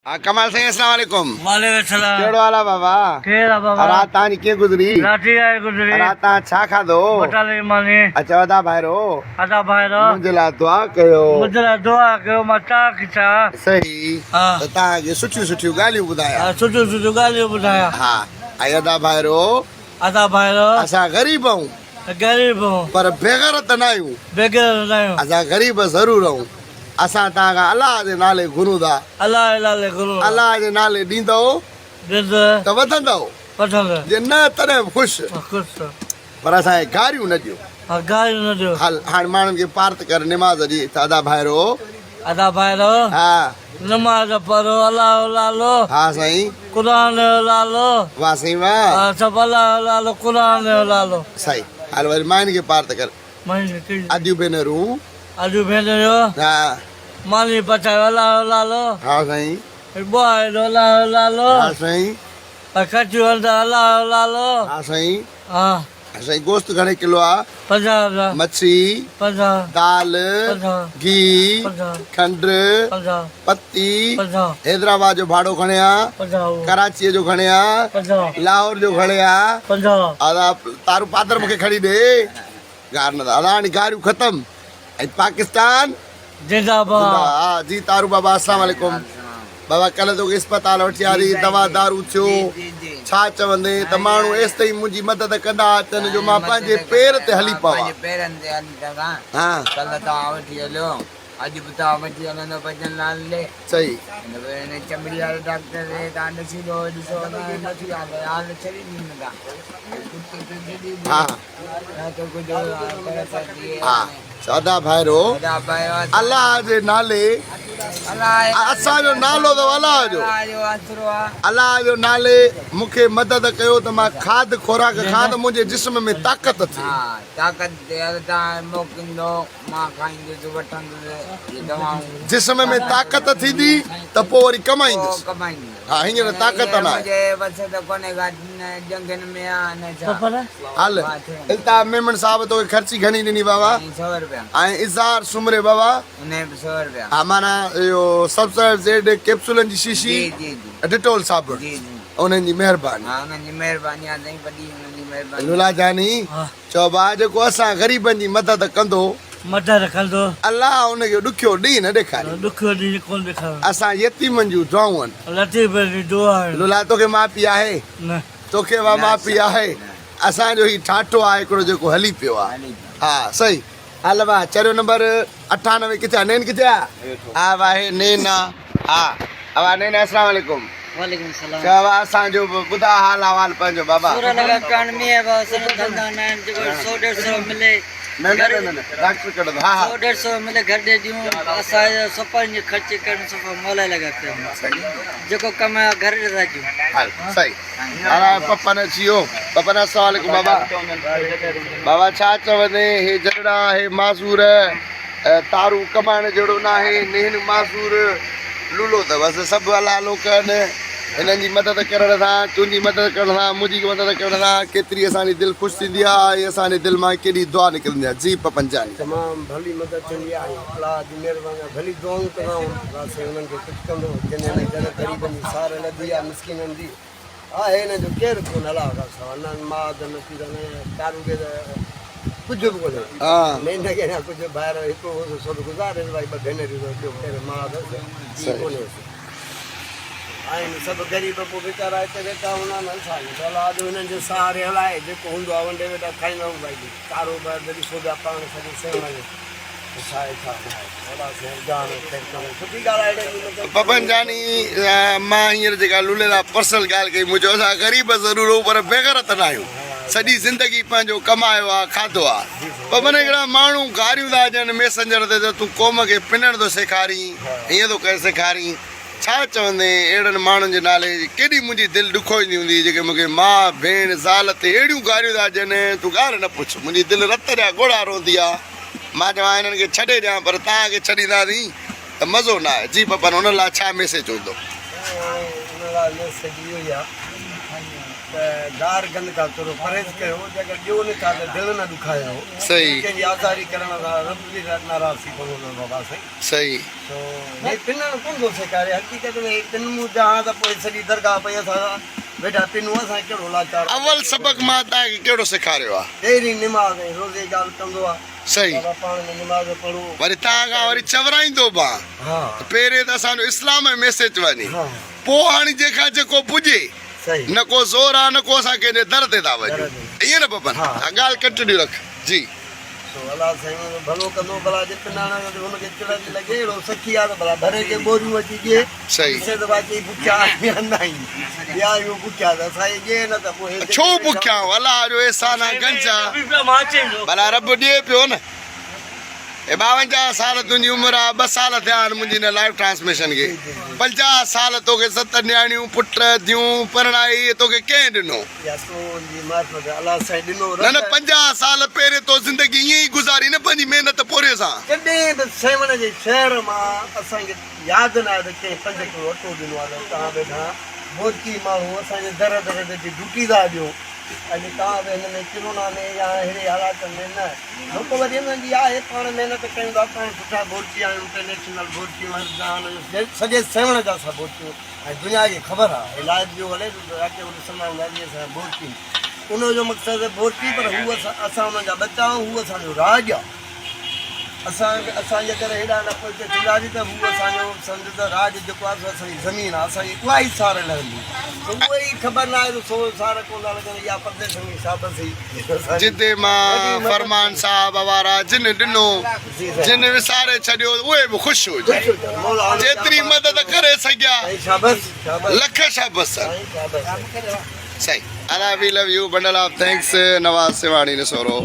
कमाल सिंह अस्सलाम वालेकुम। वालेकुम सलाम। केड़ो वाला बाबा? केड़ा बाबा? रात तानी के गुजरी? राती आए गुजरी। रात छा खादो? बटाली मानी। अच्छा वदा भाईरो। अदा भाईरो। मुंजला दुआ कयो। मुंजला दुआ कयो मता किचा। सही। हां। त ता के सुठी गालियूं बुधाया। हां सुठी गालियूं बुधाया। हां। अदा भाईरो। अदा भाईरो। असा गरीब हूं। गरीब हूं। पर बेगरत न आयूं। बेगरत न आयूं। असा गरीब जरूर हूं। असा ता का अल्लाह जे नाले गुरुदा। अल्लाह नाले गुरु। अल्लाह जे नाले दींदो। दींदो। त वधंदो। वधंदो। जे न तने खुश। खुश। पर असा गारियूं न दियो। हां गारियूं न दियो। हाण माण्हुनि खे पार्थ कर निमाज़ जी अदा भाईरो। अदा भाईरो। हां। नमाज पढ़ो अल्लाह लालो। हाँ साईं। कुरान लालो। वाह साईं वाह। हां सब अल्लाह लालो कुरान लालो। सही। हाल वरी माइन खे पार्थ कर। माइन के अदियूं भेनरूं। अदियूं भेनरूं। हां। मानी पचायो अल्लाह लालो। हाँ साईं। बॉय अल्लाह लालो। हाँ साईं। कचू अल्लाह लालो। हाँ साईं। हां साईं गोश्त घणे किलो आ? 50 मच्छी 50 दाल 50 घी 50 खंड 50 पत्ती 50 हैदराबाद जो भाड़ो खणे आ 50 कराची जो खणे आ 50 लाहौर जो खणे आ 50 आदा तारू पादर मूंखे खणी दे गार न आदा हाणे गारियूं ख़तम ऐं पाकिस्तान जिंदाबाद। हाँ जी तारू बाबा अस्सलाम वालेकुम बाबा कल तो अस्पताल वठी आरी दवा दारू थियो छा चवंदे त माण्हू एस ताईं मुंहिंजी मदद कंदा अचनि जो मां पंहिंजे पेर ते हली पवां। पेरनि ते हली सघां। हाँ कल्ह तव्हां वठी हलियो अॼु बि तव्हां वठी हलंदो भॼन लाल ॾे सही। चमड़ी वारे डॉक्टर ॾे तव्हां ॾिसी ॾिसो नथी हाल छॾी ॾींदा हाँ हाँ सदा भाईरो अल्लाह जे नाले असांजो नालो अथव अल्लाह जो। अल्लाह जो नाले मूंखे मदद कयो त मां खाद खुराक खां त मुंहिंजे जिस्म में ताक़त थी। ताक़त मोकिलींदो मां खाईंदुसि वठंदुसि दवाऊं। जिस्म में ताक़त थींदी त पोइ वरी कमाईंदुसि। हाँ हींअर ताक़त न आहे। हल इल्ताफ़ मेमन साहब तोखे ख़र्ची घणी ॾिनी बाबा? 100 रुपया। ऐं इज़हार सुमरे बाबा? उन 100 रुपया। हा माना इहो सब्सक्राइब जेड कैप्सूलनि जी शीशी डिटोल साबुण उन्हनि जी महिरबानी। हा उन्हनि जी महिरबानी आहे साईं वॾी उन्हनि जी महिरबानी। लुला जानी चओ भाउ जेको असां ग़रीबनि जी मदद कंदो मदद कंदो अल्लाह उनखे ॾुखियो ॾींहुं न ॾेखारे। ॾुखियो ॾींहुं कोन ॾेखारे। असां यतीमनि जूं दुआऊं आहिनि। लतीफ़ जी दुआ आहे। लुला तोखे माउ पीउ आहे? न तोखे वा माउ पीउ आहे? असांजो ही ठाठो आहे हिकिड़ो जेको हली पियो आहे। हा सही। हल वाह चरियो नंबर 98 किथे आहे? नेन किथे आहे? हा वाह नेन आहे। हा वाह नेन अस्सलाम वालेकुम। वालेकुम सलाम। चवा असांजो ॿुधा हाल अहवाल पंहिंजो बाबा। पूरा लगा कान में है बस धंधा न जो 100-150 मिले न डॉक्टर कढो हा हा 100-150 मिले घर दे दियूं असां सफ़ा जे खर्च करण सफ़ा मोला लगा के जेको कमाया घर दे राजू। हल सही। हां पप्पा ने जियो पप्पा ने अस्सलाम वालेकुम बाबा। बाबा छा चवंदे हे जड़ा हे माज़ूर तारू कमाइण जहिड़ो न आहे नेन माज़ूर लूलो त बसि सभु अलाह लोकनि हिननि जी मदद करण सां तुंहिंजी मदद करण सां मुंहिंजी मदद करण सां केतिरी असांजी दिलि ख़ुशि थींदी आहे ऐं असांजे दिलि मां केॾी दुआ निकिरंदी आहे। जी पपंजानी तमामु भली मदद थींदी आहे अलाह जी महिरबानी भली दुआऊं कंदाऊं बसि हुननि खे कुझु कंदो जंहिं घर ग़रीबनि जी सार लधी आहे मिसकिननि जी आहे हिन जो केरु कोन अलाह खां माउ त नथी तारू खे त कुझु बि कोन्हे। हा न खे न कुझु ॿाहिरि हिकिड़ो सभु गुज़ारे भाई ॿ भेनरियूं ॿियो केरु माउ अथसि कोन्हे आहिनि सभु ग़रीब पोइ वीचारा हिते वेठा हूंदा आहिनि असांखे अलाह जो हिननि जे सहारे हलाए जेको हूंदो आहे वंडे वेठा खाईंदा आहियूं भाई कारोबार जॾहिं सोचा पाण सॼो सेवा पपंजानी मां हींअर जेका लूलेला पर्सनल ॻाल्हि कई मुंहिंजो असां ग़रीब ज़रूरु हो पर बेग़ैरत न आहियूं। सॼी ज़िंदगी पंहिंजो कमायो आहे खाधो आहे पर मन हिकिड़ा माण्हू गारियूं था ॾियनि मैसेंजर ते त तूं क़ौम खे पिनण थो सेखारीं हीअं थो करे सेखारीं छा चवंदे अहिड़नि माण्हुनि जे नाले केॾी मुंहिंजी दिलि ॾुखोईंदी हूंदी जेके मूंखे माउ भेण ज़ाल ते अहिड़ियूं गारियूं था ॾियनि तूं ॻाल्हि न पुछ मुंहिंजी दिलि रत जा ॻोड़ा रोंदी आहे। मां चवां हिननि खे छॾे ॾियां पर तव्हांखे छॾींदासीं त मज़ो न आहे। जी पपा हुन लाइ छा मैसेज हूंदो? त गार गंद खां थोरो परहेज़ कयो जेकर ॾियो न था त दिलि न ॾुखायो सही कंहिंजी आज़ारी करण सां रब बि नाराज़ थी पवंदो आहे बाबा साईं सही तो हे पिनण कोन थो सेखारे हक़ीक़त में हे पिन मूं जहां त पोइ सॼी दरगाह पई असां वेठा पिनूं असां कहिड़ो लाचार अवल सबक मां तव्हांखे कहिड़ो सेखारियो आहे पहिरीं निमाज़ ऐं रोज़े ॻाल्हि कंदो आहे सही बाबा पाण में निमाज़ पढ़ो वरी तव्हां खां वरी चवराईंदो बि हा पहिरें त असांजो इस्लाम में मैसेज वञे हा पोइ हाणे जंहिंखां जेको पुॼे सही न को ज़ोर आहे न को असां कंहिंजे दर ते था वञूं दर ते। ईअं न पपन हा। ॻाल्हि कंटिन्यू रख जी तो अलाह साईं भलो कंदो भला जे पिनाणा हुनखे चिड़ थी लॻे अहिड़ो सखी आहे त भला भरे के बोरियूं अची ॾिए सही ॾिसे त बाक़ी बुखिया न आहिनि ॿिया आहियूं बुखिया त असांखे ॾिए न त पोइ छो बुखिया आहियूं? अलाह जो एहसान आहे गंज आहे भला रब ॾिए पियो न हे 52 साल तुंहिंजी उमिरि आहे 2 साल थिया आहिनि मुंहिंजी हिन लाइव ट्रांसमिशन खे 50 साल तोखे 7 न्याणियूं पुट थियूं परणाई तोखे कंहिं ॾिनो या तो जी मार्फत अलाह साईं ॾिनो न न 50 साल पहिरें तो ज़िंदगी ईअं ई गुज़ारी न पंहिंजी महिनत पूरे सां कॾहिं बि सेवण जे शहर मां असांखे यादि न आहे त कंहिं 5 किलो अटो ॾिनो आहे त तव्हां वेठा बोरकी माण्हू असांजे दर दर ते ड्यूटी था ॾियो अॼु तव्हां बि हिन में किरोना में या अहिड़े हालात में न लोक वरी हिननि जी आहे पाण महिनत कयूं था पाण सुठा बोरकी आहियूं इंटरनेशनल बोरकियूं सॼे सेवण जा असां बोरकियूं ऐं दुनिया खे ख़बर आहे लाइव जो हले बोरकी उनजो मक़सदु बोरकी पर हू असां उन्हनि जा बचा आहियूं हू असांजो राज आहे असांजे करे हेॾा न पहुचे थींदासीं त हू असांजो सम्झ त राज जेको आहे असांजी ज़मीन आहे असांजी उहा ई सार लहंदी त उहा ई ख़बर न आहे त सो सार कोन था लॻनि या परदेसनि जी शाबस ई जिते मां फरमान साहब वारा जिन ॾिनो जिन विसारे छॾियो उहे बि ख़ुशि हुजनि जेतिरी मदद करे सघिया शाबस शाबस लख शाबस शाबस सही अला we love you bundle of thanks Nawaz Siwani ने सोरो